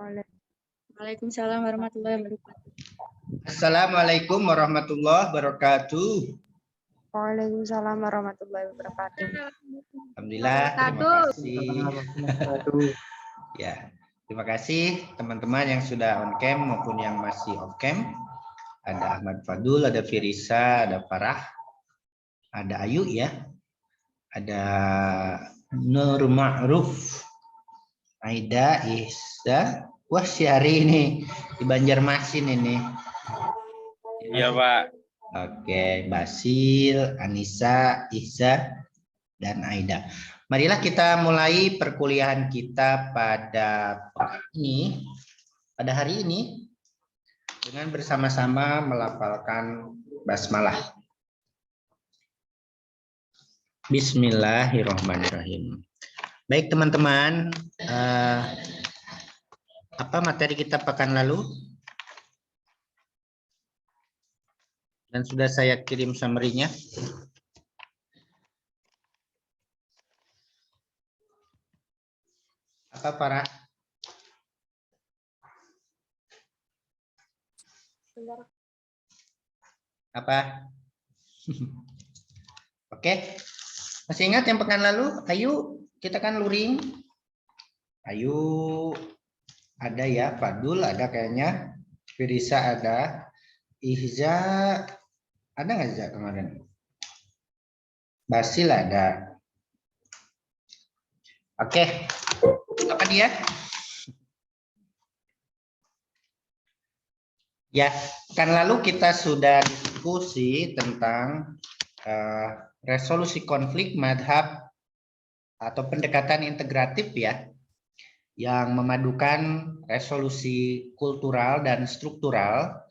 Waalaikumsalam warahmatullahi wabarakatuh. Assalamualaikum warahmatullahi wabarakatuh. Waalaikumsalam warahmatullahi wabarakatuh. Alhamdulillah, terima kasih. Ya, terima kasih teman-teman yang sudah on cam maupun yang masih off cam. Ada Ahmad Fadul, ada Firisa, ada Farah, ada Ayu ya, ada Nur Ma'ruf, Aida, Isa. Wah, si hari ini di Banjarmasin ini. Iya, Pak. Oke, Basil, Anissa, Isa, dan Aida. Marilah kita mulai perkuliahan kita pada hari ini dengan bersama-sama melafalkan basmalah. Bismillahirrahmanirrahim. Baik teman-teman, apa materi kita pekan lalu? Dan sudah saya kirim summary-nya. Apa para? Apa? Oke. Masih ingat yang pekan lalu? Ayu, kita kan luring. Ayu ada ya, Fadul ada kayaknya. Firisa ada. Ihza ada nggak Ihza kemarin? Basil ada. Oke. Apa dia? Ya, kan lalu kita sudah diskusi tentang resolusi konflik madhab atau pendekatan integratif ya, yang memadukan resolusi kultural dan struktural,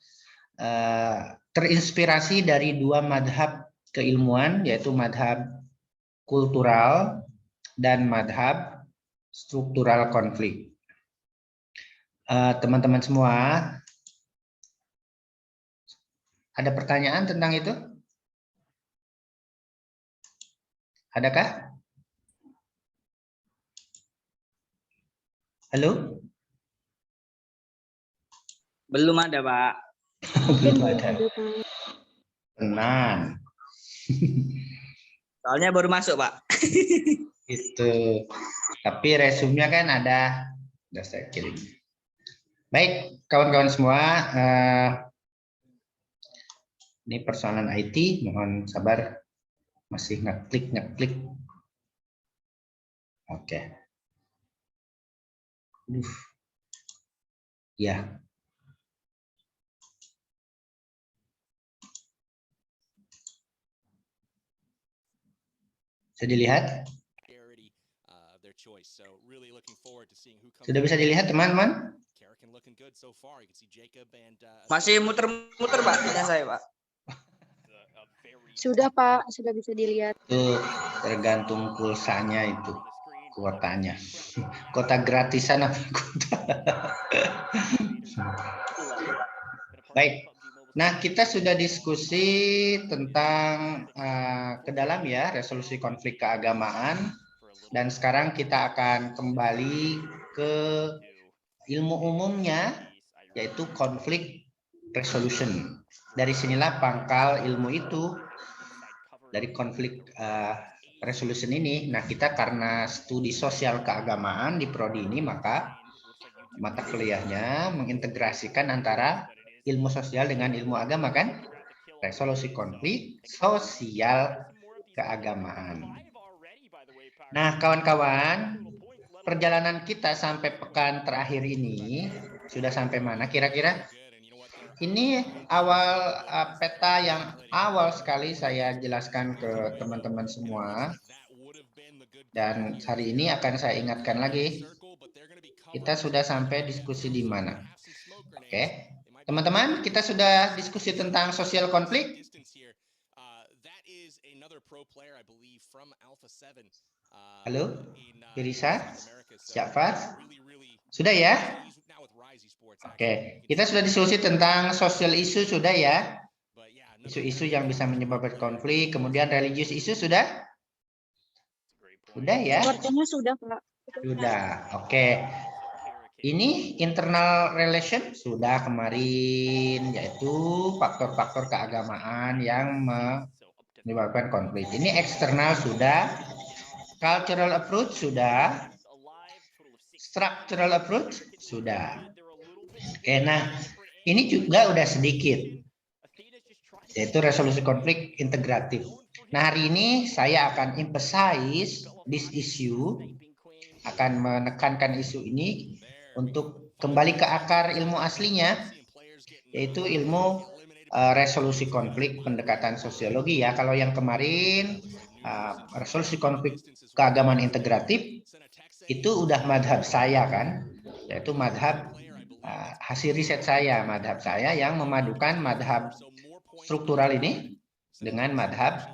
terinspirasi dari dua madhab keilmuan, yaitu madhab kultural dan madhab struktural konflik. Teman-teman semua, ada pertanyaan tentang itu? Adakah? Halo? Belum ada, Pak. Belum ada. Tenang. Soalnya baru masuk, Pak. Itu. Tapi resumenya kan ada. Sudah saya kirim. Baik, kawan-kawan semua. Ini persoalan IT. Mohon sabar. Masih ngeklik. Oke. Ya. Bisa dilihat? Sudah bisa dilihat teman-teman? Masih muter-muter, Pak, punya saya, Pak. Sudah Pak, sudah bisa dilihat. Itu tergantung pulsanya itu, kuotanya. Kota gratisan apa kota? Baik. Nah, kita sudah diskusi tentang ke dalam ya, resolusi konflik keagamaan. Dan sekarang kita akan kembali ke ilmu umumnya, yaitu konflik resolution. Dari sinilah pangkal ilmu itu, dari konflik resolution ini. Nah, kita karena studi sosial keagamaan di prodi ini, maka mata kuliahnya mengintegrasikan antara ilmu sosial dengan ilmu agama kan? Resolusi konflik sosial keagamaan. Nah, kawan-kawan, perjalanan kita sampai pekan terakhir ini sudah sampai mana kira-kira? Ini awal peta yang awal sekali saya jelaskan ke teman-teman semua. Dan hari ini akan saya ingatkan lagi. Kita sudah sampai diskusi di mana? Oke. Teman-teman, kita sudah diskusi tentang sosial konflik. Halo, Firisa, Jafar, sudah ya? Oke, kita sudah diskusi tentang social issue sudah ya? Isu-isu yang bisa menyebabkan konflik, kemudian religious issue sudah? Sudah ya? Sepertinya sudah Pak. Sudah, oke. Ini internal relation sudah kemarin, yaitu faktor-faktor keagamaan yang menyebabkan konflik. Ini eksternal sudah, cultural approach sudah, structural approach sudah. Oke, nah ini juga udah sedikit, yaitu resolusi konflik integratif. Nah, hari ini saya akan emphasize this issue, akan menekankan isu ini untuk kembali ke akar ilmu aslinya, yaitu ilmu resolusi konflik pendekatan sosiologi ya. Kalau yang kemarin resolusi konflik keagamaan integratif itu udah madhab saya kan, yaitu madhab hasil riset saya, madhab saya yang memadukan madhab struktural ini dengan madhab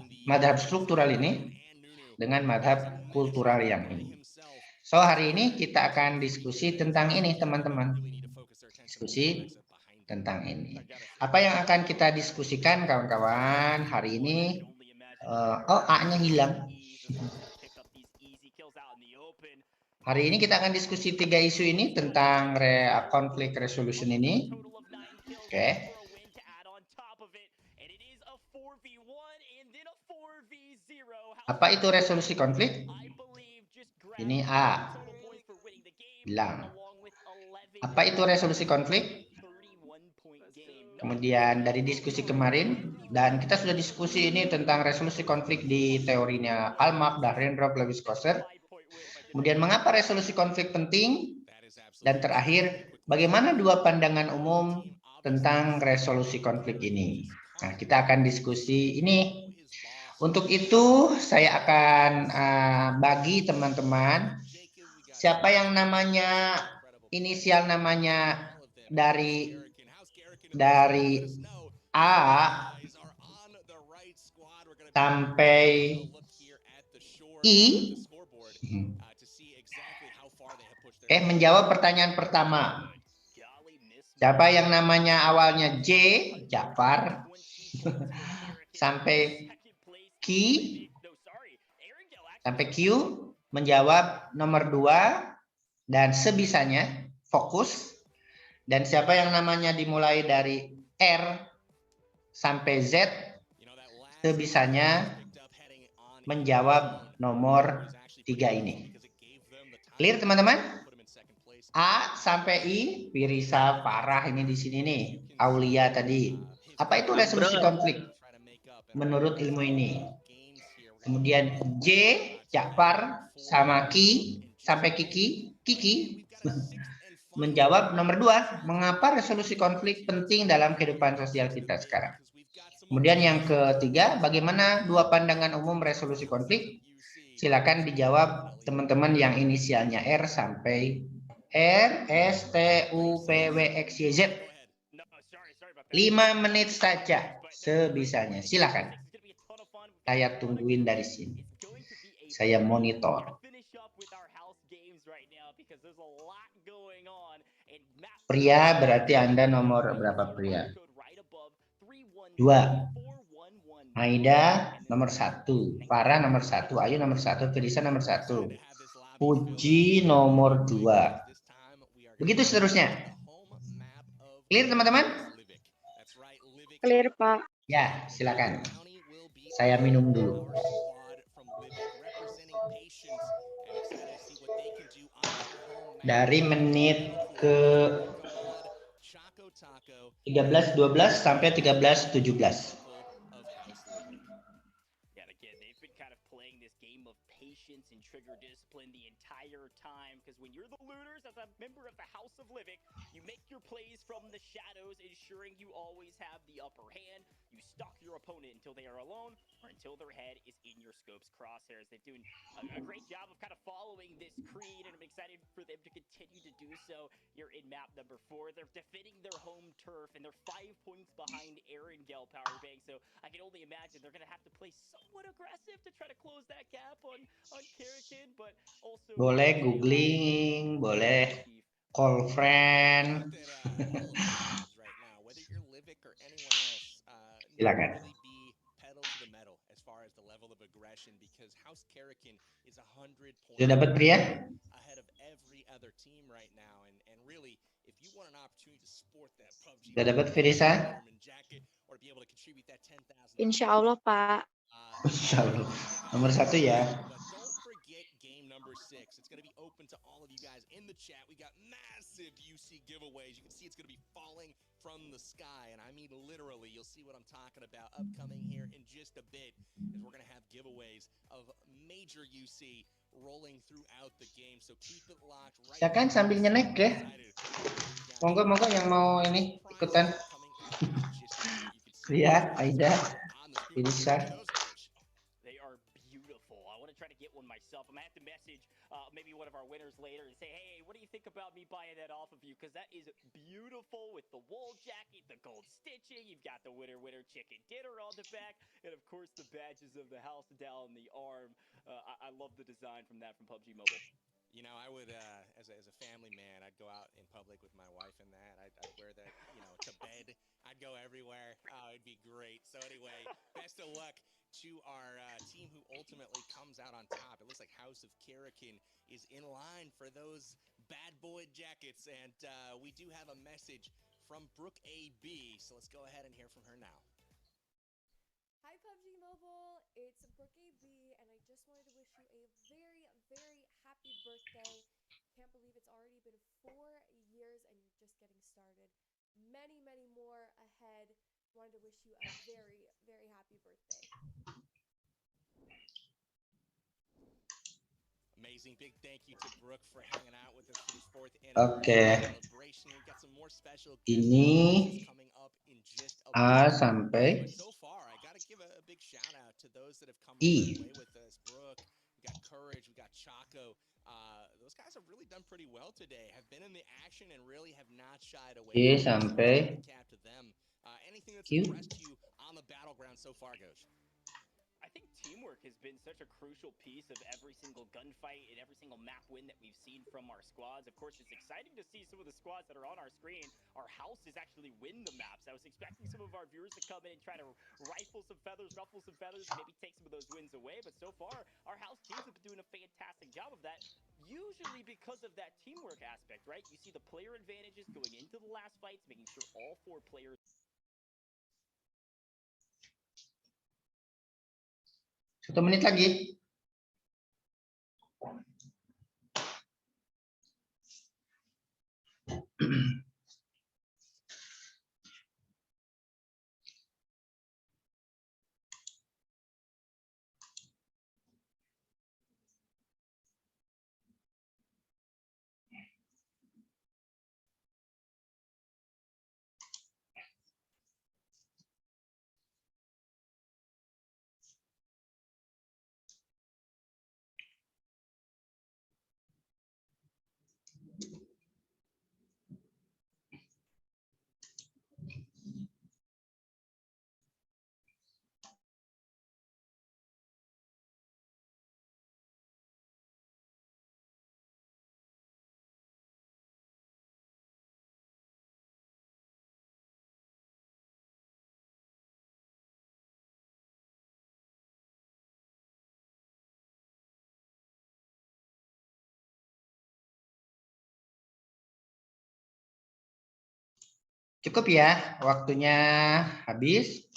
struktural ini dengan madhab kultural yang ini. So hari ini kita akan diskusi tentang ini teman-teman. Diskusi tentang ini. Apa yang akan kita diskusikan kawan-kawan hari ini? A-nya hilang. Hari ini kita akan diskusi 3 isu ini tentang konflik resolution ini. Oke. Apa itu resolusi konflik? Ini A. Bilang. Apa itu resolusi konflik? Kemudian dari diskusi kemarin, dan kita sudah diskusi ini tentang resolusi konflik di teorinya Karl Marx, Dahrendorf, Lewis-Koster. Kemudian mengapa resolusi konflik penting? Dan terakhir, bagaimana dua pandangan umum tentang resolusi konflik ini? Nah, kita akan diskusi ini. Untuk itu, saya akan bagi teman-teman siapa yang namanya inisial namanya dari A sampai I menjawab pertanyaan pertama. Siapa yang namanya awalnya J, Jafar, sampai Q menjawab nomor 2 dan sebisanya fokus. Dan siapa yang namanya dimulai dari R sampai Z sebisanya menjawab nomor 3 ini. Clear teman-teman? A sampai I, Pirisa, Farah ini di sini nih, Aulia tadi. Apa itu resolusi konflik menurut ilmu ini? Kemudian J, Jafar, sama Ki sampai Kiki menjawab nomor 2, mengapa resolusi konflik penting dalam kehidupan sosial kita sekarang. Kemudian yang ketiga, bagaimana dua pandangan umum resolusi konflik? Silakan dijawab teman-teman yang inisialnya R sampai R, S, T, U, P, W, X, Y, Z. 5 menit saja sebisanya. Silakan. Saya tungguin dari sini. Saya monitor. Pria berarti Anda nomor berapa pria? 2. Aida nomor 1. Farah nomor 1. Ayu nomor 1. Teresa nomor 1. Puji nomor 2. Begitu seterusnya. Clear teman-teman? Clear, Pak. Ya, silakan. Saya minum dulu. Dari menit ke 13.12 sampai 13.17. Trigger discipline the entire time, because when you're the looters as a member of the House of Livik, you make your plays from the shadows, ensuring you always have the upper hand. You stalk your opponent until they are alone or until their head is in your scope's crosshairs. They're doing a great job of kind of following this creed, and I'm excited for them to continue to do so here in map number 4. They're defending their home turf, and they're 5 points behind Erangel Powerbank, so I can only imagine they're going to have to play somewhat aggressive to try to close that gap on Karakin, but also boleh googling, boleh call friend. Silakan. Sudah dapat pria? Sudah dapat Firisa? Insya Allah, Pak. Insya Allah. Nomor 1 ya. It's going to be open to all of you guys in the chat. We got massive UC giveaways. You can see it's going to be falling from the sky, and I mean literally. You'll see what I'm talking about upcoming here in just a bit, as we're going to have giveaways of major UC rolling throughout the game. So keep it locked right. Silakan sambil nyenek ya. Monggo yang mau ini ikutan. Ria, Aida, Firisa. They are beautiful. I want to try to get one myself. I'm going to have to message maybe one of our winners later and say, hey, what do you think about me buying that off of you? Because that is beautiful with the wool jacket, the gold stitching. You've got the winner chicken dinner on the back. And, of course, the badges of the house down the arm. I love the design from PUBG Mobile. You know, I would, as a family man, I'd go out in public with my wife and that. I'd wear that, you know, to bed. I'd go everywhere. Oh, it'd be great. So anyway, best of luck to our team who ultimately comes out on top. It looks like House of Karakin is in line for those bad boy jackets. And we do have a message from Brooke AB. So let's go ahead and hear from her now. Hi PUBG Mobile, it's Brooke AB, and I just wanted to wish you a very, very happy birthday. Can't believe it's already been 4 years and you're just getting started. Many, many more ahead. Wanted to wish you a very, very happy birthday. Amazing. Big thank you to Brooke for hanging out with us for this 4th anniversary celebration. We've got some more special Ini coming up in just a A bit. sampai But so far, I got to give a big shout out to those that have come I. away with us. Brooke, we got Courage, we got Chaco. Those guys have really done pretty well today. Have been in the action and really have not shied away. I from it. So sampai tip the cap to them. Anything that's Q. impressed you on the battleground so far, Ghosh? I think teamwork has been such a crucial piece of every single gunfight and every single map win that we've seen from our squads. Of course, it's exciting to see some of the squads that are on our screen. Our houses actually win the maps. I was expecting some of our viewers to come in and try to rifle some feathers, ruffle some feathers, and maybe take some of those wins away. But so far, our house teams have been doing a fantastic job of that, usually because of that teamwork aspect, right? You see the player advantages going into the last fights, making sure all 4 players... 1 menit lagi. Cukup ya, waktunya habis.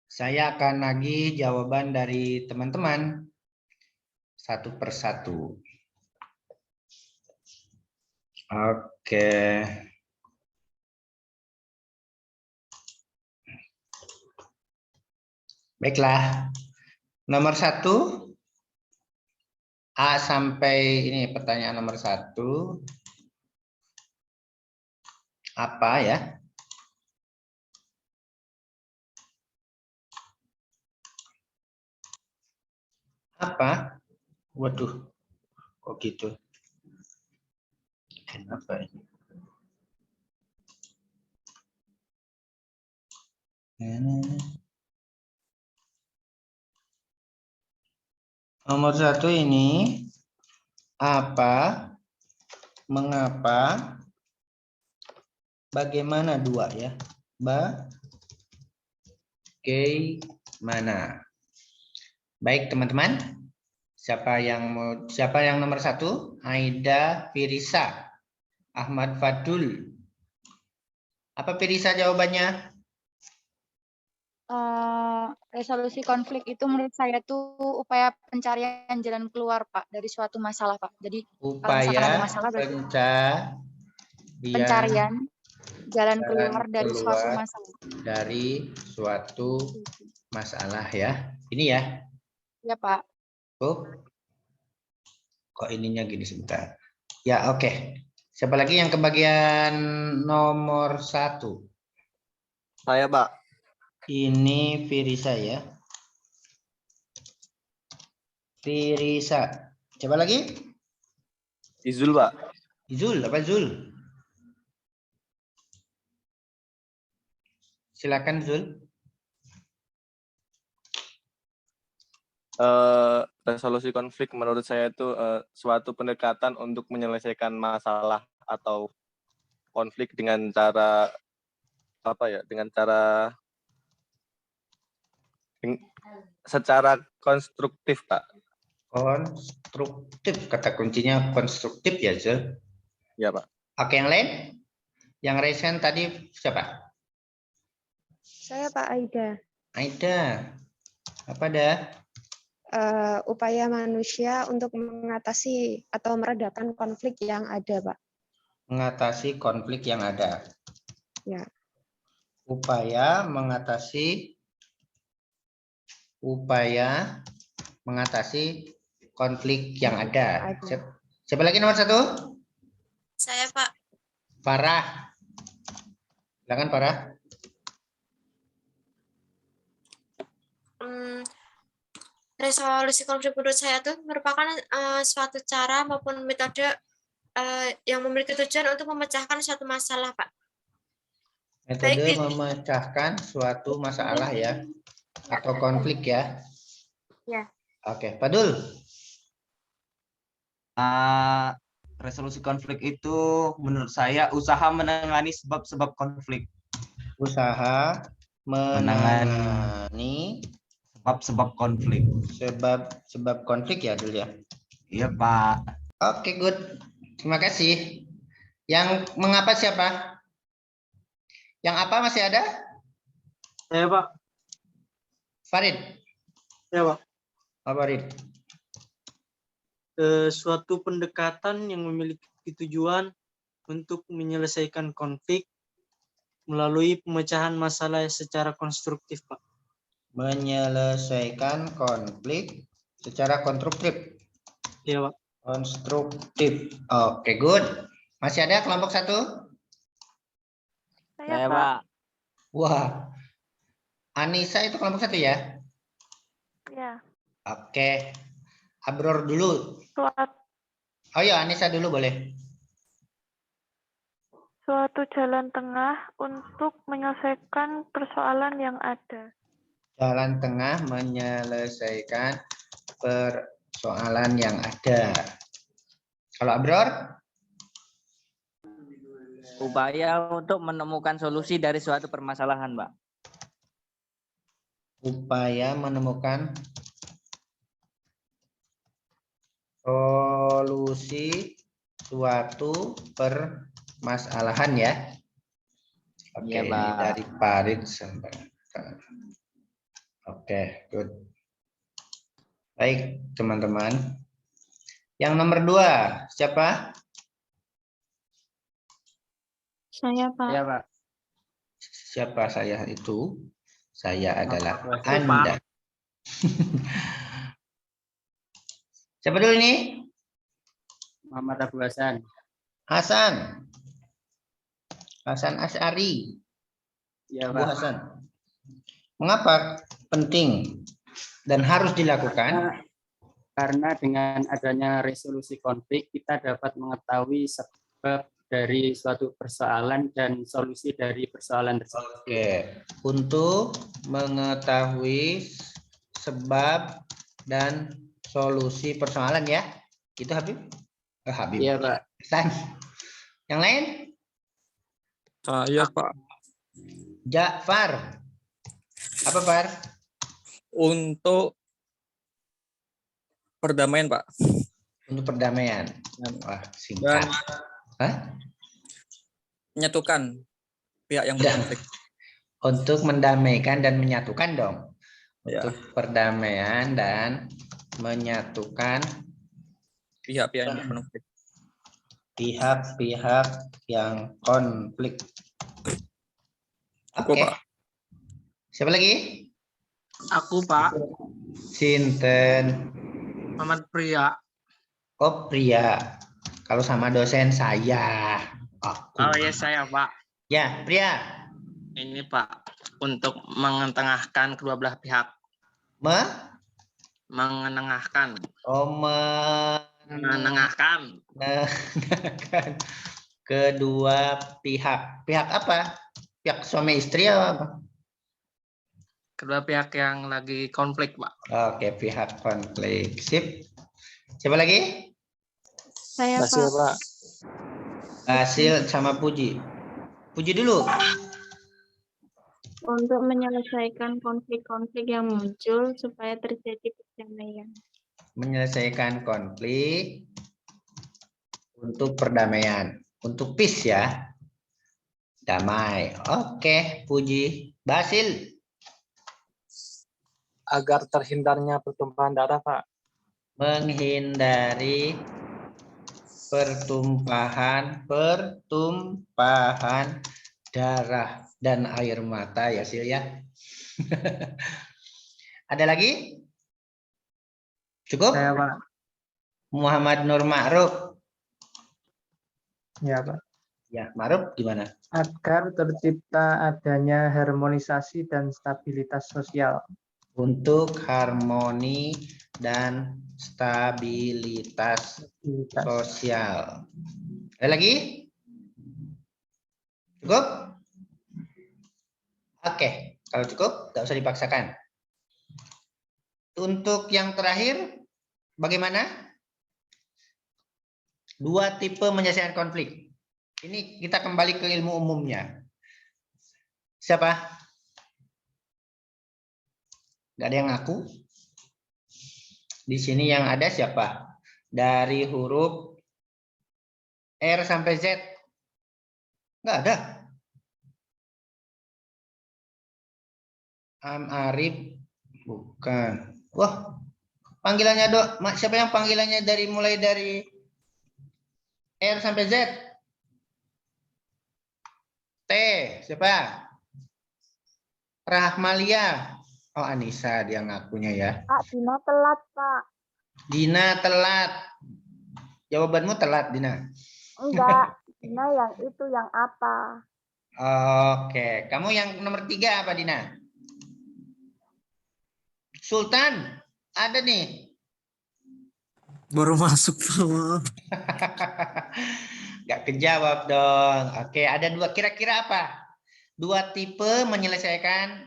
Saya akan nagih jawaban dari teman-teman satu persatu. Oke. Baiklah. Nomor 1. A sampai ini pertanyaan nomor 1. Apa ya? Apa? Waduh, kok gitu? Kenapa ini? Nomor 1 ini apa? Mengapa? Bagaimana 2 ya? Bagaimana? Baik teman-teman. Siapa yang nomor 1? Aida Firisa. Ahmad Fadul. Apa Pirisa jawabannya? Resolusi konflik itu menurut saya tuh upaya pencarian jalan keluar, Pak, dari suatu masalah, Pak. Jadi kalau misalkan ada Upaya masalah berarti pencarian jalan jalan keluar dari suatu keluar masalah. dari suatu masalah ya. Ini ya. Ya, Pak. Oh, kok ininya gini sebentar. Ya, oke. Siapa lagi yang kebagian nomor 1? Saya, Pak. Ini Firisa ya. Firisa. Coba lagi. Izul, Pak. Zul, apa Zul? Silakan Zul. Resolusi konflik menurut saya itu suatu pendekatan untuk menyelesaikan masalah atau konflik dengan cara secara konstruktif, Pak. Konstruktif, kata kuncinya konstruktif ya Zul. Ya, Pak. Oke, yang lain? Yang resen tadi siapa? Saya Pak Aida. Aida. Apa dah? Upaya manusia untuk mengatasi atau meredakan konflik yang ada, Pak. Mengatasi konflik yang ada. Ya. Upaya mengatasi konflik yang ada. Siapa lagi nomor 1? Saya, Pak. Farah. Silakan Farah. Resolusi konflik menurut saya itu merupakan suatu cara maupun metode yang memiliki tujuan untuk memecahkan suatu masalah, Pak. Metode memecahkan suatu masalah ya, atau konflik ya. Ya. Oke, Padul. Resolusi konflik itu menurut saya usaha menangani sebab-sebab konflik. Usaha menangani Sebab-sebab konflik. sebab konflik ya dulu ya. Iya, Pak. Oke, good. Terima kasih. Yang mengapa siapa? Yang apa masih ada? Saya, Pak. Farid. Ya, Pak. Pak Farid. Suatu pendekatan yang memiliki tujuan untuk menyelesaikan konflik melalui pemecahan masalah secara konstruktif, Pak. Menyelesaikan konflik secara konstruktif. Iya, Pak. Konstruktif. Oke, good. Masih ada kelompok 1? Saya, Pak. Wah. Anissa itu kelompok 1 ya? Ya. Oke. Abror dulu. Oh ya, Anissa dulu boleh. Suatu jalan tengah untuk menyelesaikan persoalan yang ada. Jalan tengah menyelesaikan persoalan yang ada. Kalau Abror? Upaya untuk menemukan solusi dari suatu permasalahan, Pak. Upaya menemukan solusi suatu permasalahan ya. Oke, Iya, ini Pak. dari Farid sampai. Oke, good. Baik, teman-teman. Yang nomor 2, siapa? Saya, Pak. Iya, Pak. Siapa saya itu? Saya adalah Pak. Anda. Siapa dulu ini? Muhammad Abu Hasan. Hasan. Hasan Asy'ari. Ya, Abu Hasan. Mengapa penting dan harus dilakukan? Karena dengan adanya resolusi konflik, kita dapat mengetahui sebab dari suatu persoalan dan solusi dari persoalan tersebut. Oke, untuk mengetahui sebab dan solusi persoalan ya. Itu Habib? Habib. Iya, Pak. Hasan. Yang lain? Saya, Pak. Ja'far. Apa, Far? Untuk perdamaian, Pak. Untuk perdamaian. Wah, singkat. Dan Hah? menyatukan pihak yang Ya. berkonflik. Untuk mendamaikan dan menyatukan dong. Ya. Untuk perdamaian dan menyatukan Pihak-pihak yang berkonflik. pihak-pihak yang konflik. Aku, Oke. Pak. Siapa lagi? Aku, Pak. Sinten. Muhammad Pria. Oh, Pria. Kalau sama dosen saya. Aku. Oh ya saya, Pak. Ya, Pria. Ini, Pak, untuk mengetengahkan kedua belah pihak. Mengenengahkan. Oh, menengahan kedua pihak. Pihak apa? Pihak suami istri apa? Kedua pihak yang lagi konflik, Pak. Oke, pihak konflik. Sip. Siapa lagi? Saya, Basil, Pak. Basil sama Puji. Puji dulu. Untuk menyelesaikan konflik-konflik yang muncul supaya terjadi perdamaian. Menyelesaikan konflik untuk perdamaian. Untuk peace ya. Damai. Oke, Puji. Basil. Agar terhindarnya pertumpahan darah, Pak. Menghindari pertumpahan darah dan air mata ya, Sil ya. Ada lagi? Cukup? Saya, Pak. Muhammad Nur Ma'ruf. Ya, Pak. Ya, Ma'ruf gimana? Agar tercipta adanya harmonisasi dan stabilitas sosial. Untuk harmoni dan stabilitas sosial. Ada lagi? Cukup? Oke, kalau cukup, nggak usah dipaksakan. Untuk yang terakhir, bagaimana? Dua tipe menyelesaikan konflik. Ini kita kembali ke ilmu umumnya. Siapa? Nggak ada yang ngaku? Di sini yang ada siapa? Dari huruf R sampai Z. Nggak ada. Arif. Bukan. Wah, panggilannya Dok. Siapa yang panggilannya mulai dari R sampai Z? T. Siapa? Rahmalia. Oh, Anissa dia ngakunya ya. Pak, Dina telat, Pak. Dina telat. Jawabanmu telat, Dina. Enggak, Dina yang itu yang apa? Oke, kamu yang nomor 3 apa, Dina? Sultan, ada nih. Baru masuk, Pak. Nggak kejawab dong. Oke, ada dua. Kira-kira apa? Dua tipe menyelesaikan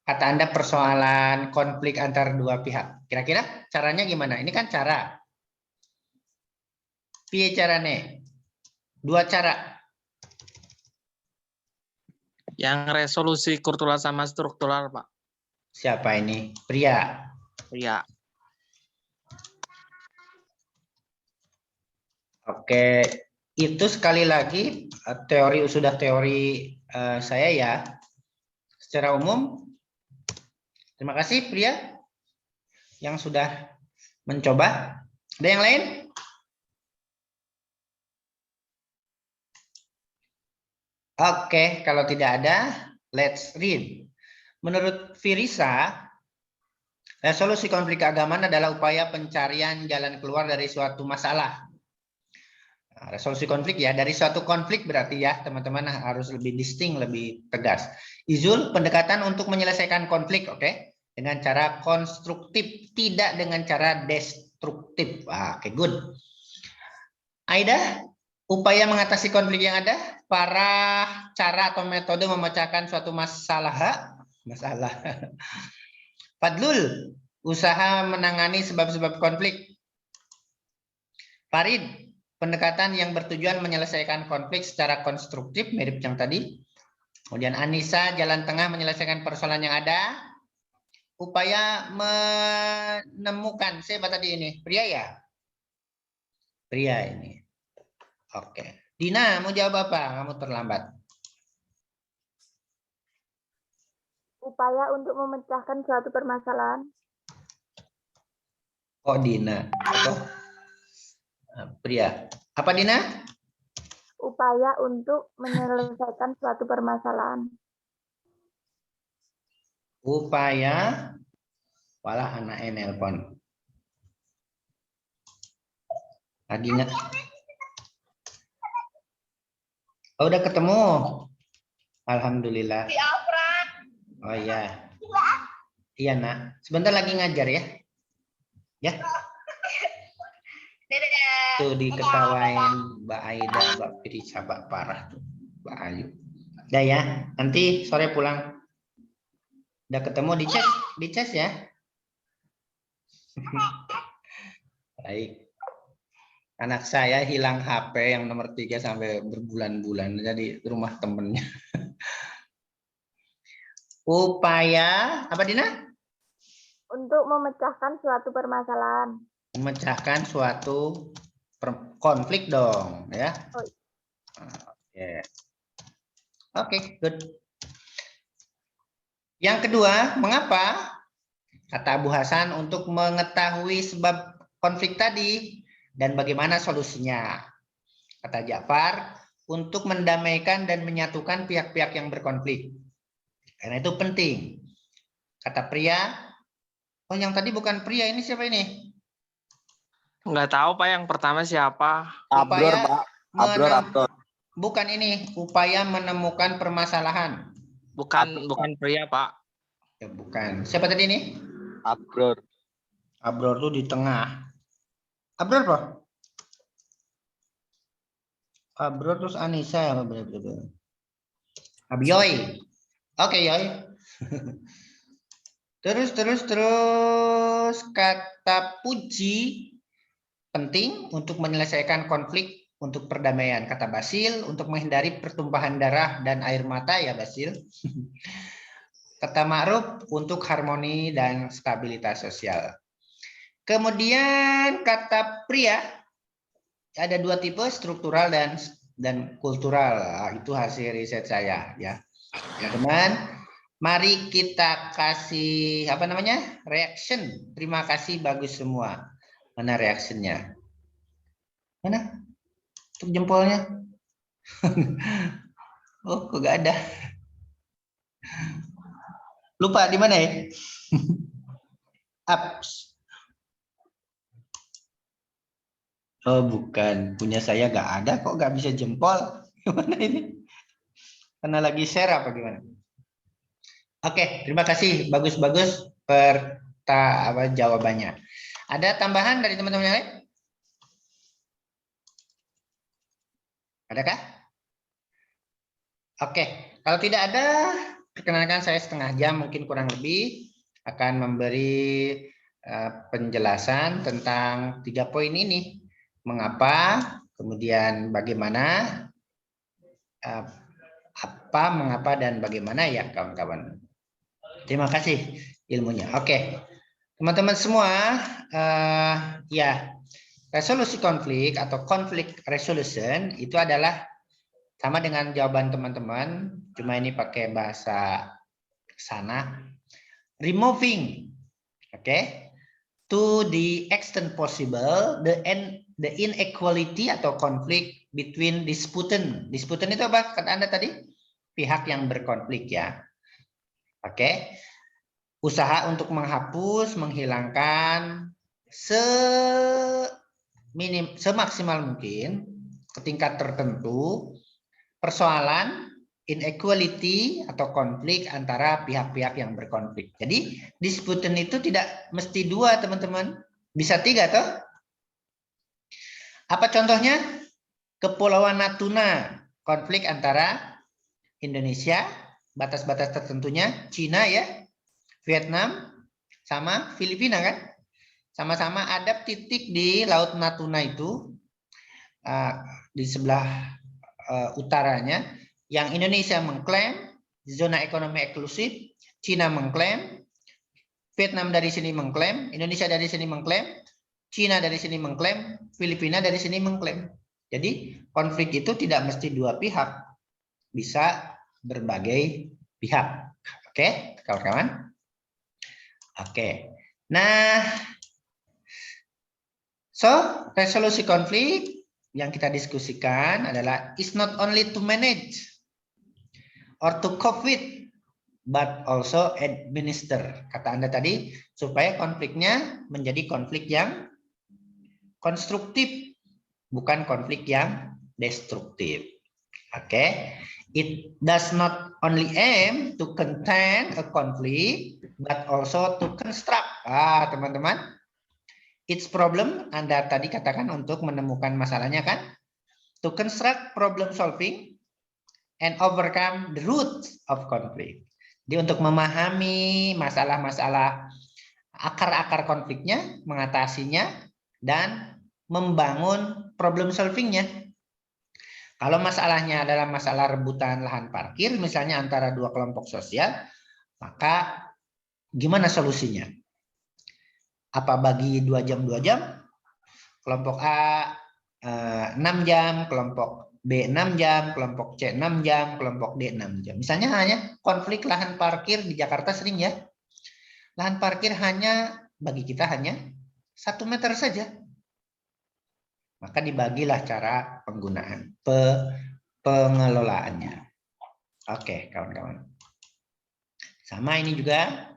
kata Anda persoalan konflik antar dua pihak. Kira-kira caranya gimana? Ini kan cara. Piye carane? Dua cara. Yang resolusi kultural sama struktural, Pak. Siapa ini? Pria. Iya. Oke, itu sekali lagi teori saya ya. Secara umum, terima kasih Pria yang sudah mencoba. Ada yang lain? Oke, kalau tidak ada, let's read. Menurut Firisa, resolusi konflik keagamaan adalah upaya pencarian jalan keluar dari suatu masalah. Nah, resolusi konflik ya, dari suatu konflik berarti ya, teman-teman harus lebih distinct, lebih tegas. Izul, pendekatan untuk menyelesaikan konflik, oke? Dengan cara konstruktif, tidak dengan cara destruktif. Oke, good. Aida, upaya mengatasi konflik yang ada, para cara atau metode memecahkan suatu masalah. Fadlul, usaha menangani sebab-sebab konflik. Farid, pendekatan yang bertujuan menyelesaikan konflik secara konstruktif, mirip yang tadi. Kemudian Anissa, jalan tengah menyelesaikan persoalan yang ada. Upaya menemukan, siapa tadi ini? Pria ya? Pria ini. Oke. Dina, mau jawab apa? Kamu terlambat. Upaya untuk memecahkan suatu permasalahan. Oh, Dina. Atau Pria. Apa, Dina? Upaya untuk menyelesaikan suatu permasalahan. Upaya. Walah anaknya nelpon. Lagi nggak? Oh, udah ketemu. Alhamdulillah. Oh iya. Iya, Nak. Sebentar lagi ngajar ya. Ya. Tuh diketawain Mbak Aida, Mbak Pirisa, Mbak Parah tuh. Mbak Ayu. Udah ya. Nanti sore pulang. Udah ketemu di chat ya. Baik. Anak saya hilang HP yang nomor 3 sampai berbulan-bulan jadi rumah temennya. Upaya apa, Dina? Untuk memecahkan suatu permasalahan. Memecahkan suatu konflik dong, ya. Oke. Oke, good. Yang kedua, mengapa? Kata Abu Hasan untuk mengetahui sebab konflik tadi dan bagaimana solusinya. Kata Ja'far, untuk mendamaikan dan menyatukan pihak-pihak yang berkonflik. Karena itu penting. Kata Pria, oh yang tadi bukan Pria, ini siapa ini? Nggak tahu Pak, yang pertama siapa? Abror, Pak. Abror. Bukan ini, upaya menemukan permasalahan. Bukan Pria, Pak. Ya, bukan. Siapa tadi ini? Abror. Abror tuh di tengah. Abror apa? Abror terus Anissa apa benar-benar? Abioy. Oke, Yoy. Terus kata Puji penting untuk menyelesaikan konflik untuk perdamaian. Kata Basil untuk menghindari pertumpahan darah dan air mata ya Basil. Kata Ma'ruf untuk harmoni dan stabilitas sosial. Kemudian kata Pria ada 2 tipe, struktural dan kultural. Itu hasil riset saya ya. Teman-teman, mari kita kasih apa namanya? Reaction. Terima kasih, bagus semua. Mana reactionnya? Mana? Untuk jempolnya? Oh, kok gak ada? Lupa di mana ya? Apps. Oh, bukan. Punya saya nggak ada kok, nggak bisa jempol. Gimana ini? Karena lagi share apa gimana? Oke, terima kasih. Bagus-bagus jawabannya. Ada tambahan dari teman-teman yang lain? Adakah? Oke, kalau tidak ada, perkenalkan saya setengah jam, mungkin kurang lebih, akan memberi penjelasan tentang 3 poin ini. Mengapa, kemudian bagaimana, apa, mengapa, dan bagaimana ya kawan-kawan. Terima kasih ilmunya. Oke, teman-teman semua, ya resolusi konflik atau conflict resolution itu adalah sama dengan jawaban teman-teman, cuma ini pakai bahasa sana. Removing, to the extent possible the inequality atau konflik between disputant. Disputant itu apa kata Anda tadi? Pihak yang berkonflik ya. Usaha untuk menghapus, menghilangkan semaksimal mungkin ke tingkat tertentu persoalan inequality atau konflik antara pihak-pihak yang berkonflik. Jadi disputant itu tidak mesti 2 teman-teman, bisa 3 toh. Apa contohnya? Kepulauan Natuna, konflik antara Indonesia, batas-batas tertentunya, Cina ya, Vietnam, sama Filipina kan? Sama-sama ada titik di Laut Natuna itu, di sebelah utaranya, yang Indonesia mengklaim zona ekonomi eksklusif, Cina mengklaim, Vietnam dari sini mengklaim, Indonesia dari sini mengklaim, Cina dari sini mengklaim, Filipina dari sini mengklaim. Jadi konflik itu tidak mesti dua pihak, bisa berbagai pihak. Oke, kawan-kawan? Oke. Nah, so resolusi konflik yang kita diskusikan adalah is not only to manage or to cope with, but also administer. Kata Anda tadi, supaya konfliknya menjadi konflik yang konstruktif, bukan konflik yang destruktif. Oke. It does not only aim to contain a conflict, but also to construct. Teman-teman. Its problem, Anda tadi katakan untuk menemukan masalahnya kan? To construct problem solving and overcome the roots of conflict. Jadi untuk memahami masalah-masalah akar-akar konfliknya, mengatasinya, dan membangun problem solvingnya. Kalau masalahnya adalah masalah rebutan lahan parkir, misalnya antara dua kelompok sosial, maka gimana solusinya? Apa bagi 2 jam 2 jam? Kelompok A 6 jam, kelompok B 6 jam, kelompok C 6 jam, kelompok D 6 jam. Misalnya hanya konflik lahan parkir di Jakarta sering ya. Lahan parkir hanya bagi kita hanya 1 meter saja. Maka dibagilah cara penggunaan, pengelolaannya. Oke, kawan-kawan. Sama ini juga.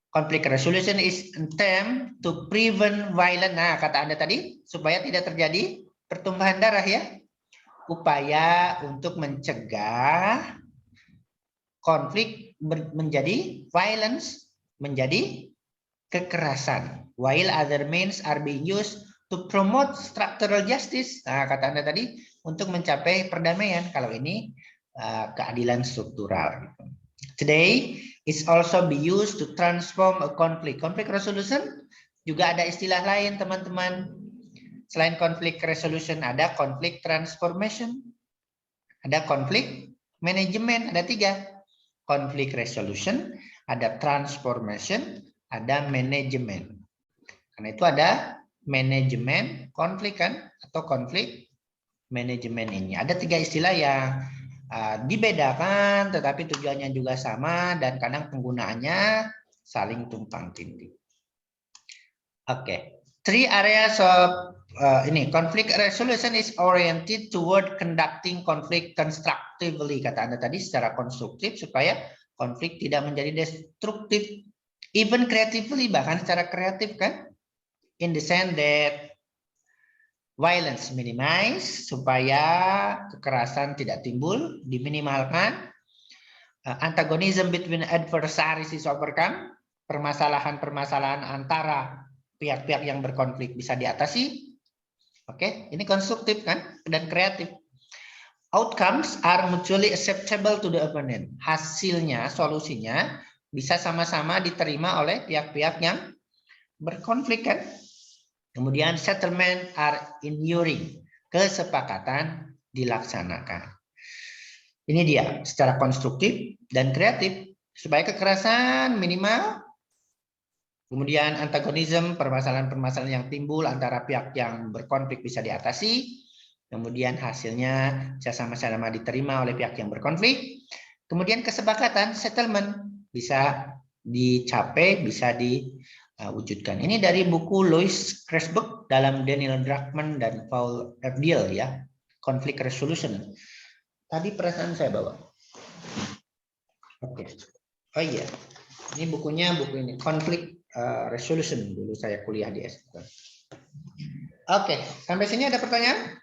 Conflict resolution is attempt to prevent violence. Nah, kata Anda tadi, supaya tidak terjadi pertumpahan darah ya. Upaya untuk mencegah konflik menjadi violence, menjadi kekerasan. While other means are being used to promote structural justice. Nah, kata Anda tadi, untuk mencapai perdamaian. Kalau ini keadilan struktural. Today, it's also be used to transform a conflict. Conflict resolution juga ada istilah lain, teman-teman. Selain conflict resolution, ada conflict transformation, ada conflict management, ada 3. Conflict resolution, ada transformation, ada management. Karena itu ada manajemen konflik kan, atau konflik manajemen ini. Ada 3 istilah yang dibedakan, tetapi tujuannya juga sama dan kadang penggunaannya saling tumpang tindih. Oke, 3 areas of ini conflict resolution is oriented toward conducting conflict constructively. Kata Anda tadi secara konstruktif supaya konflik tidak menjadi destruktif, even creatively, bahkan secara kreatif kan? In the sense that violence minimize, supaya kekerasan tidak timbul, diminimalkan. Antagonism between adversaries is overcome. Permasalahan-permasalahan antara pihak-pihak yang berkonflik bisa diatasi. Oke, ini konstruktif kan dan kreatif. Outcomes are mutually acceptable to the opponent. Hasilnya, solusinya bisa sama-sama diterima oleh pihak-pihak yang berkonflik kan. Kemudian settlement are enduring. Kesepakatan dilaksanakan. Ini dia secara konstruktif dan kreatif supaya kekerasan minimal. Kemudian antagonisme, permasalahan-permasalahan yang timbul antara pihak yang berkonflik bisa diatasi. Kemudian hasilnya bisa sama-sama diterima oleh pihak yang berkonflik. Kemudian kesepakatan, settlement bisa dicapai, bisa diwujudkan. Ini dari buku Louis Cresbrook dalam Daniel Druckmann dan Paul F. Deal ya, Conflict Resolution. Tadi perasaan saya bawa. Oke. Oh iya, ini bukunya buku ini Conflict Resolution, dulu saya kuliah di S1. Oke, sampai sini ada pertanyaan?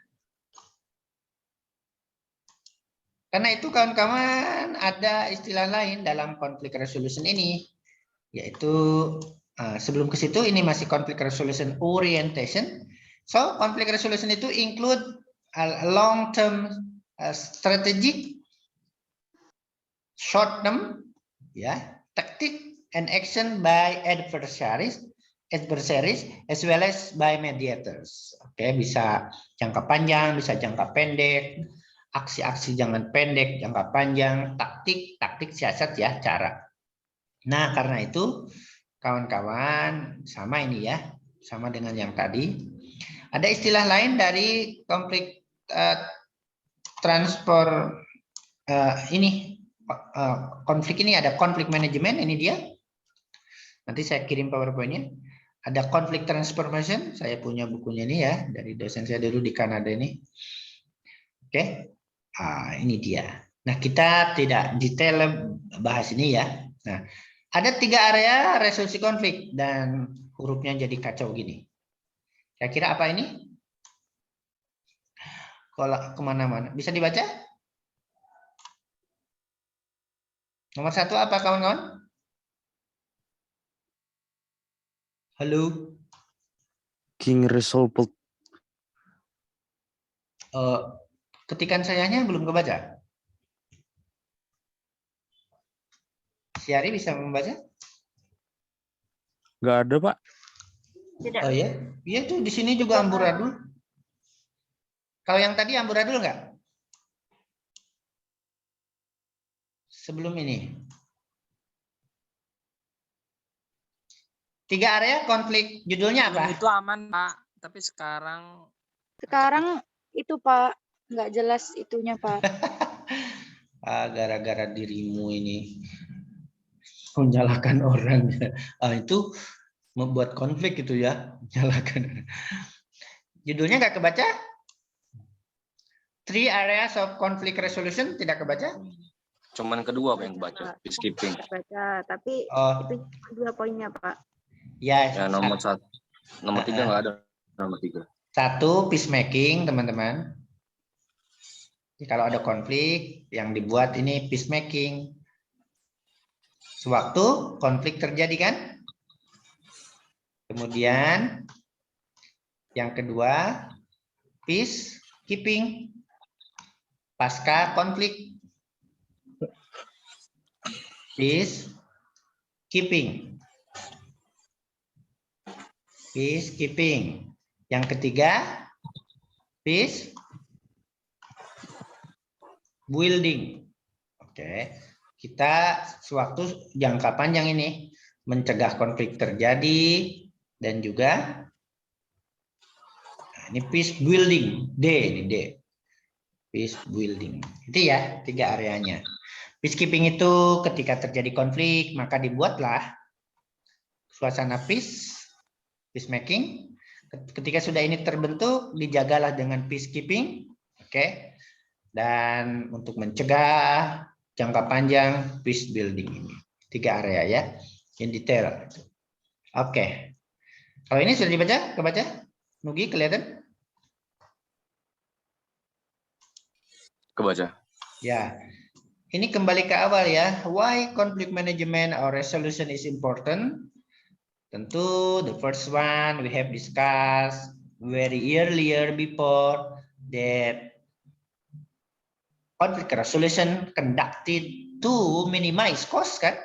Karena itu kawan-kawan ada istilah lain dalam conflict resolution ini, yaitu sebelum ke situ ini masih conflict resolution orientation. So conflict resolution itu include a long term strategy, short term, ya, tactic and action by adversaries as well as by mediators. Oke, bisa jangka panjang, bisa jangka pendek. Aksi-aksi jangan pendek, jangka panjang, taktik siasat ya, cara. Nah, karena itu kawan-kawan sama ini ya, sama dengan yang tadi. Ada istilah lain dari konflik transfer konflik ini, ada konflik manajemen, ini dia. Nanti saya kirim PowerPoint-nya. Ada konflik transformation, saya punya bukunya ini ya, dari dosen saya dulu di Kanada ini. Oke, ini dia. Nah, kita tidak detail bahas ini ya. Nah, ada 3 area resolusi konflik dan hurufnya jadi kacau gini. Kira-kira apa ini? Kalau kemana-mana, bisa dibaca? Nomor 1 apa kawan-kawan? Halo. King Resolved. Ketikan sayanya belum kebaca. Syari bisa membaca? Nggak ada, Pak. Tidak. Oh ya? Iya tuh di sini juga amburadul. Kalau yang tadi amburadul nggak? Sebelum ini. 3 area konflik, judulnya apa? Itu aman, Pak. Tapi sekarang itu Pak, nggak jelas itunya Pak. Gara-gara dirimu ini menyalahkan orang. Itu membuat konflik itu ya. Menyalahkan. Judulnya nggak kebaca? 3 areas of conflict resolution tidak kebaca? cuman kedua yang baca, peacekeeping. Baca, tapi itu cuma 2 poinnya, Pak. Ya, nomor 1. Nomor 3 nggak ada. Nomor 3. 1 peacemaking, teman-teman. Kalau ada konflik yang dibuat ini peacemaking. Sewaktu konflik terjadi kan? Kemudian yang kedua peacekeeping. Pasca konflik. Peacekeeping. Peacekeeping. Yang ketiga, peace building. Oke, kita sewaktu jangka panjang ini mencegah konflik terjadi dan juga ini peace building. Ini D. Peace building. Itu ya 3 areanya. Peacekeeping itu ketika terjadi konflik maka dibuatlah suasana peacemaking. Ketika sudah ini terbentuk, dijagalah dengan peacekeeping, oke. Dan untuk mencegah jangka panjang peace building ini 3 area ya, in detail. Oke. Kalau ini sudah dibaca, kebaca? Nugi kelihatan? Kebaca. Ya. Ini kembali ke awal ya. Why conflict management or resolution is important? Tentu the first one we have discussed very earlier before that conflict resolution conducted to minimize cost kan,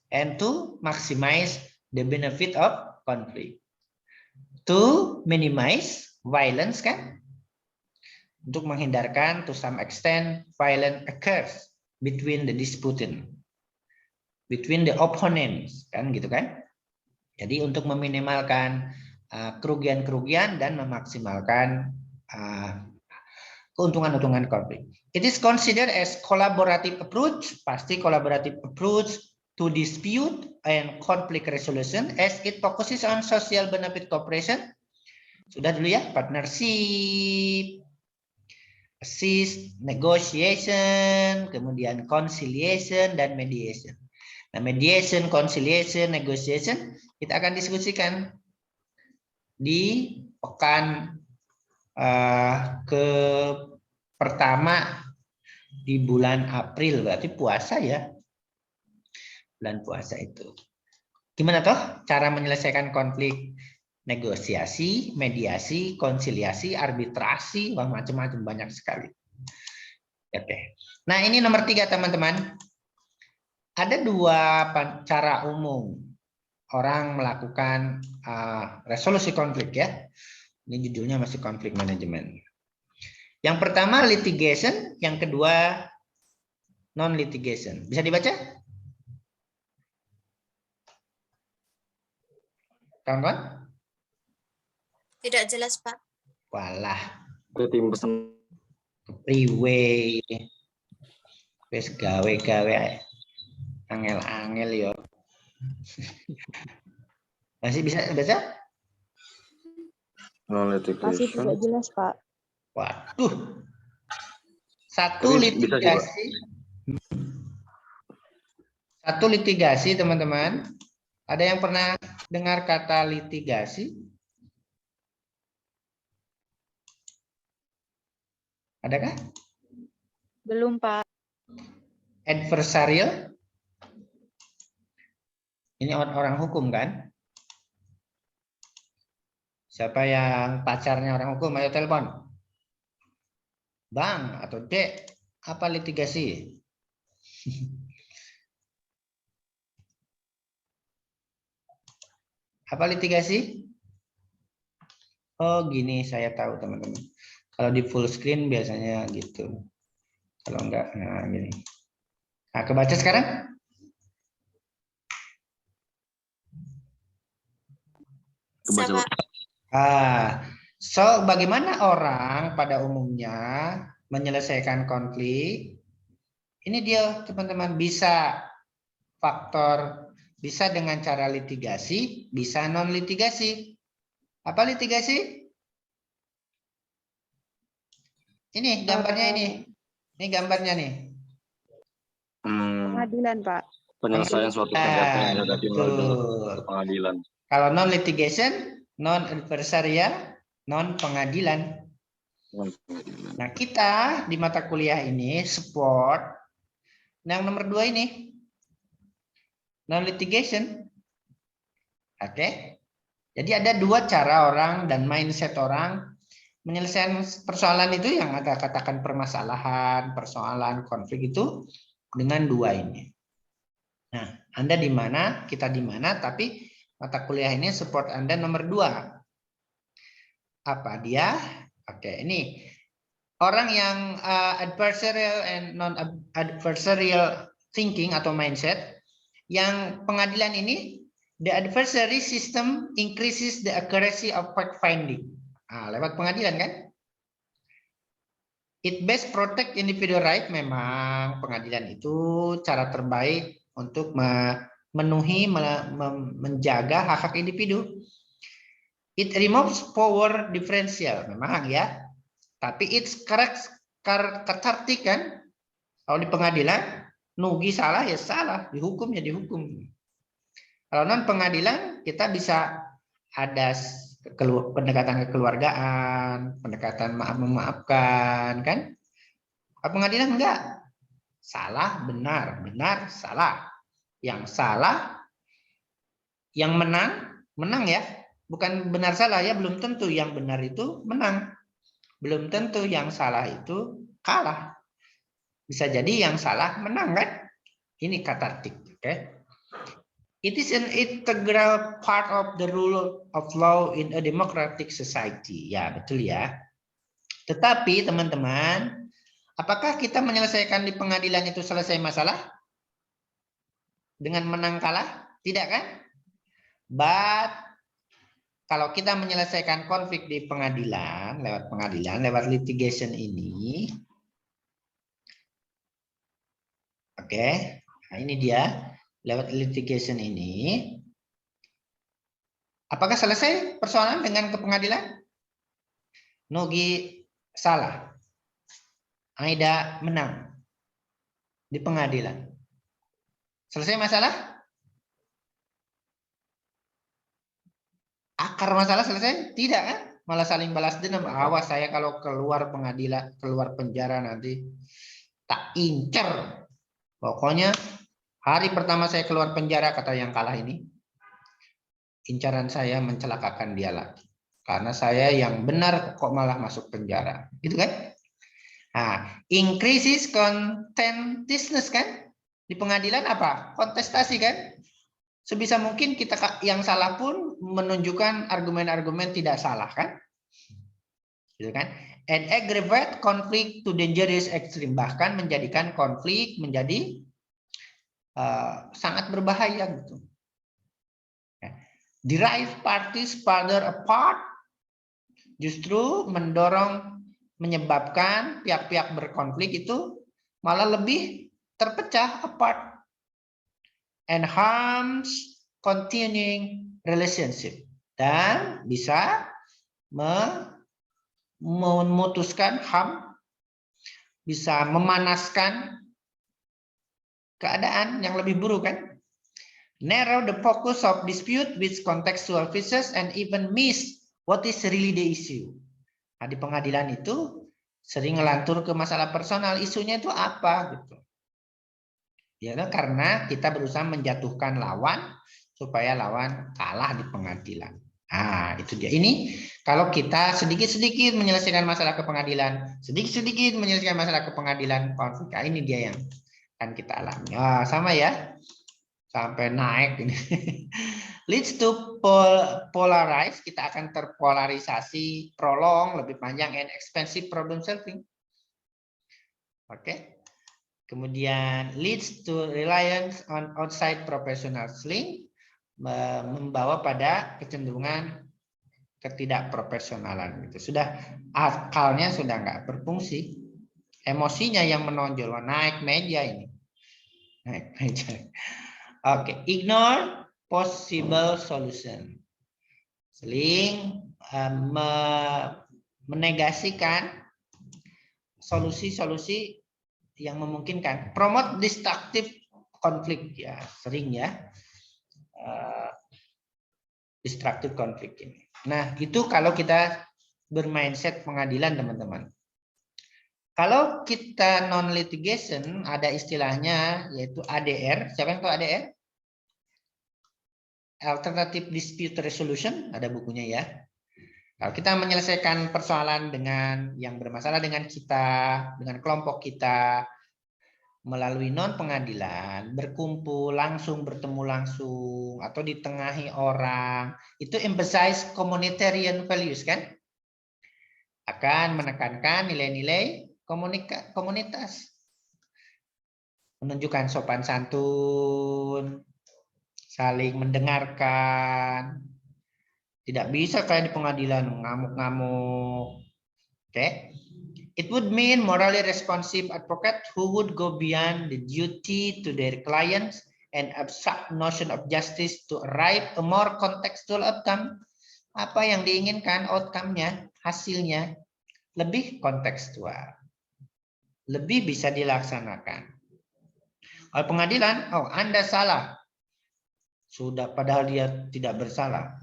and to maximize the benefit of conflict. To minimize violence kan, untuk menghindarkan to some extent violence occurs between the disputant, between the opponents kan gitu kan. Jadi untuk meminimalkan kerugian-kerugian dan memaksimalkan keuntungan-keuntungan konflik. It is considered as collaborative approach, pasti collaborative approach to dispute and conflict resolution as it focuses on social benefit cooperation. Sudah dulu ya, partnership, assist, negotiation, kemudian conciliation dan mediation. Nah, mediation, conciliation, negotiation kita akan diskusikan di pekan pertama di bulan April, berarti puasa ya, bulan puasa itu. Gimana toh cara menyelesaikan konflik? Negosiasi, mediasi, konsiliasi, arbitrasi, wah macam-macam, banyak sekali. Oke. Nah ini nomor 3 teman-teman. Ada 2 cara umum orang melakukan resolusi konflik ya. Ini judulnya masih konflik manajemen. Yang pertama litigation, yang kedua non litigation. Bisa dibaca? Kawan-kawan? Tidak jelas, Pak. Walah. Tim pesen. Priwe. Wis gawe-gawe angel-angel yo. Masih bisa baca? Masih tidak jelas, Pak. Waduh. Satu litigasi. Satu litigasi, teman-teman. Ada yang pernah dengar kata litigasi? Adakah? Belum, Pak. Adversarial? Ini orang hukum kan? Siapa yang pacarnya orang hukum? Ayo telepon. Bang atau Dek, apa litigasi? Apa litigasi? Oh gini, saya tahu teman-teman. Kalau di full screen biasanya gitu. Kalau enggak, nah gini. Nah, kebaca sekarang? Kebaca. So bagaimana orang pada umumnya menyelesaikan konflik? Ini dia teman-teman, bisa faktor, bisa dengan cara litigasi, bisa non litigasi. Apa litigasi? Ini gambarnya ini. Ini gambarnya nih. Pengadilan, Pak. Penyelesaian suatu perdata yang dihadapi melalui pengadilan. Kalau non litigation, non adversarial, non pengadilan. Nah, kita di mata kuliah ini support yang nomor 2 ini. Non litigation. Oke. Jadi ada 2 cara orang dan mindset orang menyelesaikan persoalan itu, yang ada katakan permasalahan, persoalan, konflik itu dengan 2 ini. Nah, Anda di mana, kita di mana, tapi mata kuliah ini support Anda nomor 2. Apa dia? Oke, ini orang yang adversarial and non-adversarial thinking atau mindset, yang pengadilan ini, the adversary system increases the accuracy of fact finding. Lewat pengadilan kan? It best protect individual right. Memang pengadilan itu cara terbaik untuk memenuhi, menjaga hak-hak individu. It removes power differential. Memang ya. Tapi it's cathartic kan? Kalau di pengadilan, nugi salah ya salah, dihukum ya dihukum. Kalau non pengadilan, kita bisa ada pendekatan kekeluargaan, pendekatan maaf-memaafkan, kan? Pengadilan enggak. Salah, benar, benar, salah. Yang salah, yang menang, menang ya. Bukan benar salah ya, belum tentu yang benar itu menang. Belum tentu yang salah itu kalah. Bisa jadi yang salah menang kan? Ini katartik, oke? It is an integral part of the rule of law in a democratic society. Ya, betul ya. Tetapi teman-teman, apakah kita menyelesaikan di pengadilan itu selesai masalah? Dengan menang kalah? Tidak kan? But kalau kita menyelesaikan konflik di pengadilan, lewat litigation ini, oke, nah ini dia, lewat litigation ini, apakah selesai persoalan dengan ke pengadilan? Nugi salah, Aida menang di pengadilan. Selesai masalah? Akar masalah selesai? Tidak kan? Malah saling balas dendam. Awas saya kalau keluar pengadilan, keluar penjara nanti tak incer. Pokoknya hari pertama saya keluar penjara, kata yang kalah ini, incaran saya mencelakakan dia lagi. Karena saya yang benar kok malah masuk penjara. Gitu kan? Nah, increases contentiousness kan? Di pengadilan apa? Kontestasi kan? Sebisa mungkin kita yang salah pun menunjukkan argumen-argumen tidak salah kan? Gitu kan? And aggravate conflict to dangerous extreme, bahkan menjadikan konflik menjadi sangat berbahaya gitu. Drive parties further apart justru menyebabkan pihak-pihak berkonflik itu malah lebih terpecah apart and harms continuing relationship, dan bisa memutuskan bisa memanaskan keadaan yang lebih buruk kan. Narrow the focus of dispute with contextual features and even miss what is really the issue. Nah, di pengadilan itu sering ngelantur ke masalah personal, isunya itu apa gitu. Ya, karena kita berusaha menjatuhkan lawan supaya lawan kalah di pengadilan. Nah, itu dia. Ini kalau kita sedikit-sedikit menyelesaikan masalah ke pengadilan, sedikit-sedikit menyelesaikan masalah ke pengadilan konflik. Nah, ini dia yang akan kita alami. Ah, sama ya. Sampai naik ini. Leads to polarize, kita akan terpolarisasi, prolong, lebih panjang, and expensive problem solving. Oke. Kemudian leads to reliance on outside professional link, membawa pada kecenderungan ketidakprofesionalan. Gitu. Sudah akalnya sudah nggak berfungsi, emosinya yang menonjol. Naik meja ini. Naik meja. Oke, ignore possible solution. Seling menegasikan solusi-solusi yang memungkinkan. Promote destructive conflict, ya sering ya. Destructive conflict ini. Nah, itu kalau kita bermindset pengadilan, teman-teman. Kalau kita non litigation, ada istilahnya yaitu ADR. Siapa yang tahu ADR? Alternative Dispute Resolution, ada bukunya ya. Kalau kita menyelesaikan persoalan dengan yang bermasalah dengan kita, dengan kelompok kita, melalui non pengadilan, berkumpul langsung, bertemu langsung, atau ditengahi orang, itu emphasize communitarian values kan? Akan menekankan nilai-nilai komunitas, menunjukkan sopan santun, saling mendengarkan, tidak bisa kayak di pengadilan ngamuk-ngamuk. Oke, it would mean morally responsive advocate who would go beyond the duty to their clients and abstract notion of justice to arrive a more contextual outcome. Apa yang diinginkan outcome-nya, hasilnya lebih kontekstual, lebih bisa dilaksanakan. Oleh pengadilan, oh Anda salah. Sudah padahal dia tidak bersalah.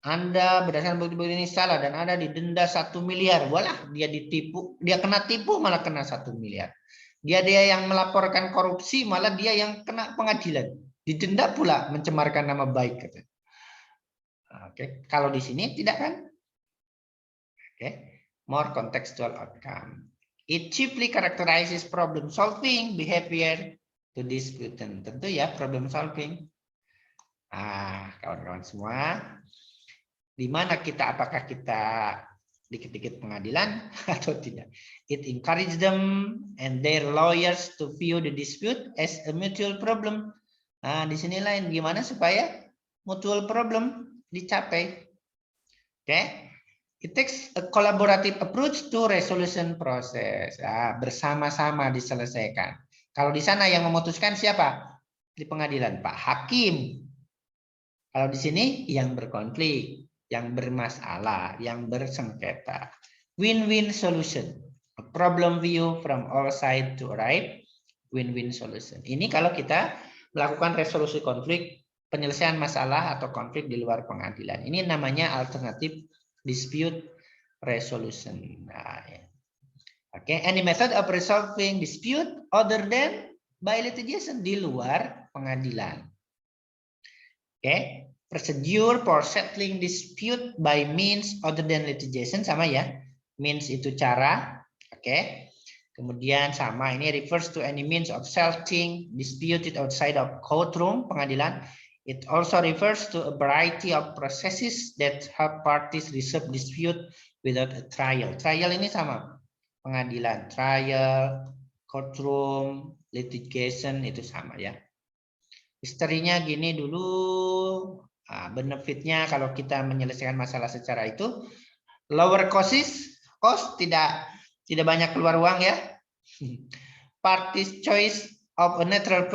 Anda berdasarkan bukti-bukti ini salah dan Anda didenda 1 miliar. Walah, dia ditipu, dia kena tipu malah kena 1 miliar. Dia yang melaporkan korupsi malah dia yang kena pengadilan. Didenda pula mencemarkan nama baik. Oke, kalau di sini tidak kan? Oke, more contextual outcome. It chiefly characterizes problem solving behavior to disputant. Tentu ya problem solving. Kawan-kawan semua, di mana kita, apakah kita dikit-dikit pengadilan atau tidak? It encourages them and their lawyers to view the dispute as a mutual problem. Nah, di sini lain gimana supaya mutual problem dicapai. Oke. It takes a collaborative approach to resolution process. Bersama-sama diselesaikan. Kalau di sana yang memutuskan siapa? Di pengadilan Pak Hakim. Kalau di sini yang berkonflik, yang bermasalah, yang bersengketa. Win-win solution. A problem view from all sides to arrive. Win-win solution. Ini kalau kita melakukan resolusi konflik, penyelesaian masalah atau konflik di luar pengadilan. Ini namanya alternative dispute resolution. Nah, ya. Oke, any method of resolving dispute other than by litigation, di luar pengadilan. Oke, procedure for settling dispute by means other than litigation, sama ya. Means itu cara. Oke. Kemudian sama, ini refers to any means of settling disputed outside of courtroom, pengadilan. It also refers to a variety of processes that help parties resolve dispute without a trial. Trial ini sama, pengadilan, trial, courtroom, litigation itu sama ya. Historinya gini dulu, benefitnya kalau kita menyelesaikan masalah secara itu, Lower cost tidak banyak keluar uang ya. Parties choice of a neutral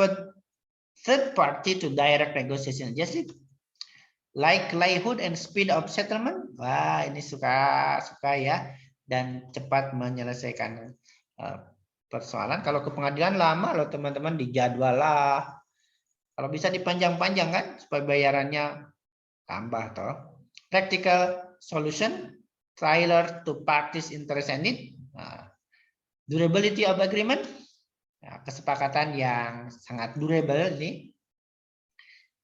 third party to direct negotiation. Just likelihood and speed of settlement. Wah, ini suka ya, dan cepat menyelesaikan persoalan. Kalau ke pengadilan lama loh teman-teman, dijadwal lah. Kalau bisa dipanjang-panjang kan supaya bayarannya tambah toh. Practical solution tailored to parties interest and need. Durability of agreement. Kesepakatan yang sangat durable ini.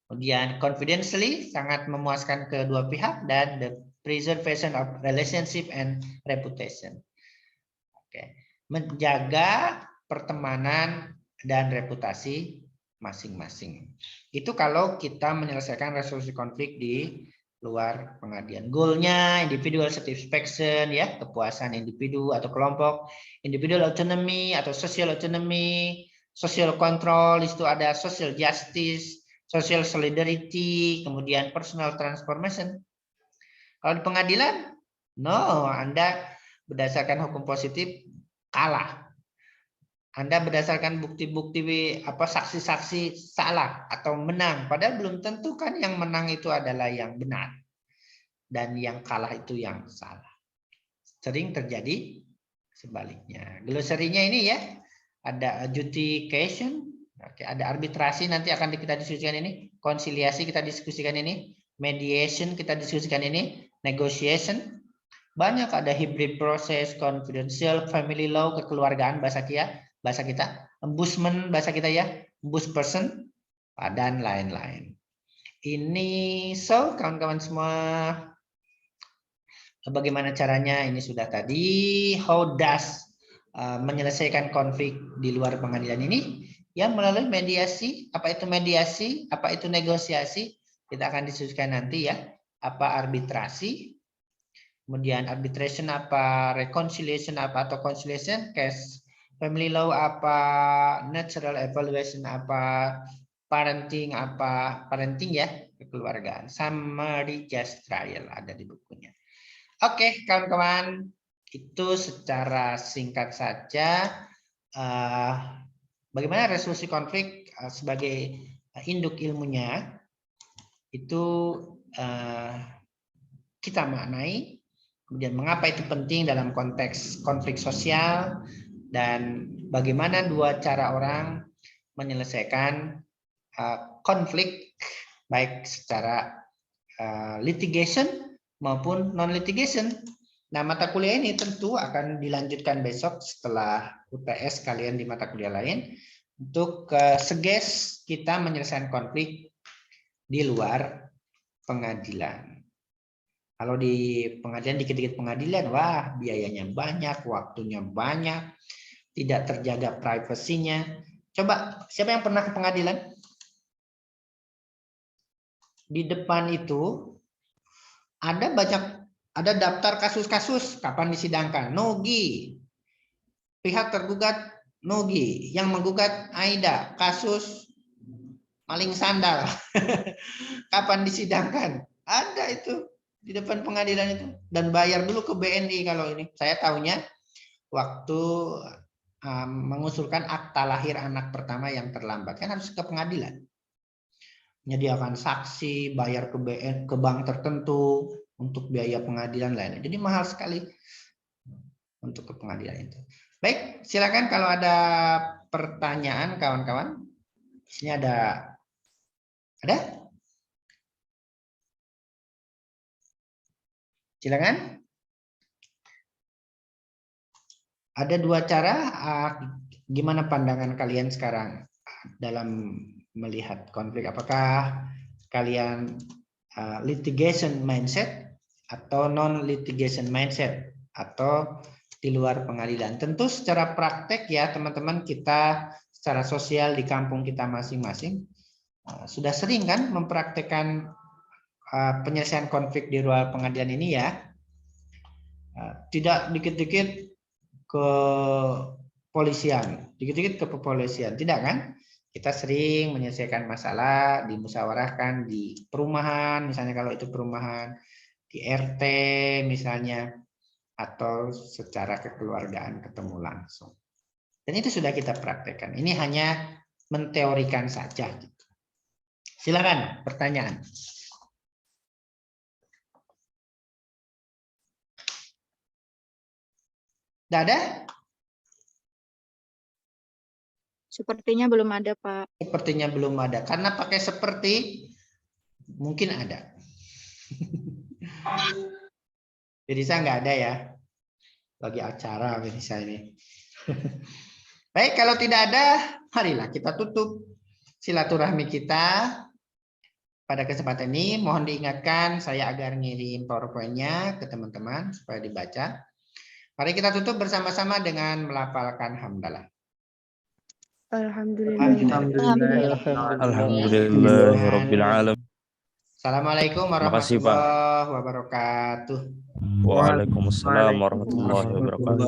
Kemudian confidentially, sangat memuaskan kedua pihak, dan the preservation of relationship and reputation. Menjaga pertemanan dan reputasi masing-masing. Itu kalau kita menyelesaikan resolusi konflik di luar pengadilan. Goalnya individual satisfaction ya, kepuasan individu atau kelompok, individual autonomy atau social autonomy, social control, itu ada social justice, social solidarity, kemudian personal transformation. Kalau di pengadilan, no, Anda berdasarkan hukum positif kalah. Anda berdasarkan bukti-bukti saksi-saksi salah atau menang, padahal belum tentu kan yang menang itu adalah yang benar dan yang kalah itu yang salah. Sering terjadi sebaliknya. Glosarinya ini ya, ada adjudication, ada arbitrasi nanti akan kita diskusikan ini, konsiliasi kita diskusikan ini, mediation kita diskusikan ini, negotiation. Banyak, ada hybrid process, confidential, family law, kekeluargaan bahasa kita, ombudsman bahasa kita ya, ombudsperson, dan lain-lain. Ini kawan-kawan semua, bagaimana caranya? Ini sudah tadi. How does menyelesaikan konflik di luar pengadilan ini? Ya, melalui mediasi. Apa itu mediasi? Apa itu negosiasi? Kita akan diskusikan nanti ya. Apa arbitrasi? Kemudian arbitration apa? Reconciliation apa? Atau conciliation? Case family law apa? Natural evaluation apa? Parenting apa? Parenting ya, kekeluargaan. Summary just trial ada di bukunya. Oke, kawan-kawan, itu secara singkat saja bagaimana resolusi konflik sebagai induk ilmunya itu kita maknai, kemudian mengapa itu penting dalam konteks konflik sosial, dan bagaimana dua cara orang menyelesaikan konflik baik secara litigation maupun non-litigation. Nah, mata kuliah ini tentu akan dilanjutkan besok setelah UTS kalian di mata kuliah lain untuk seges kita menyelesaikan konflik di luar pengadilan. Kalau di pengadilan, dikit-dikit pengadilan, wah biayanya banyak, waktunya banyak, tidak terjaga privasinya. Coba, siapa yang pernah ke pengadilan? Di depan itu ada daftar kasus-kasus, kapan disidangkan, Nogi, pihak tergugat Nogi, yang menggugat Aida, kasus maling sandal, kapan disidangkan, ada itu di depan pengadilan itu, dan bayar dulu ke BNI. Kalau ini saya tahunya waktu mengusulkan akta lahir anak pertama yang terlambat, kan harus ke pengadilan, menyediakan saksi, bayar ke bank tertentu untuk biaya pengadilan lain. Jadi mahal sekali untuk ke pengadilan itu. Baik, silakan kalau ada pertanyaan kawan-kawan. Di sini ada? Silakan. Ada dua cara. Gimana pandangan kalian sekarang dalam melihat konflik? Apakah kalian litigation mindset atau non-litigation mindset, atau di luar pengadilan? Tentu secara praktek ya teman-teman, kita secara sosial di kampung kita masing-masing sudah sering kan mempraktekkan penyelesaian konflik di luar pengadilan ini ya. Tidak dikit-dikit ke polisian, dikit-dikit ke kepolisian, tidak kan? Kita sering menyelesaikan masalah, dimusyawarahkan di perumahan, misalnya kalau itu perumahan, di RT misalnya, atau secara kekeluargaan ketemu langsung. Dan itu sudah kita praktekkan. Ini hanya menteorikan saja. Gitu. Silakan pertanyaan. Tidak ada? Sepertinya belum ada, Pak. Sepertinya belum ada. Karena pakai seperti, mungkin ada. Jadi saya nggak ada ya. Bagi acara ini saya ini. Baik, kalau tidak ada, marilah kita tutup silaturahmi kita pada kesempatan ini. Mohon diingatkan saya agar ngirim PowerPoint-nya ke teman-teman supaya dibaca. Mari kita tutup bersama-sama dengan melafalkan hamdalah. Alhamdulillahirabbil alamin. Assalamualaikum warahmatullahi wabarakatuh. Waalaikumsalam warahmatullahi wabarakatuh.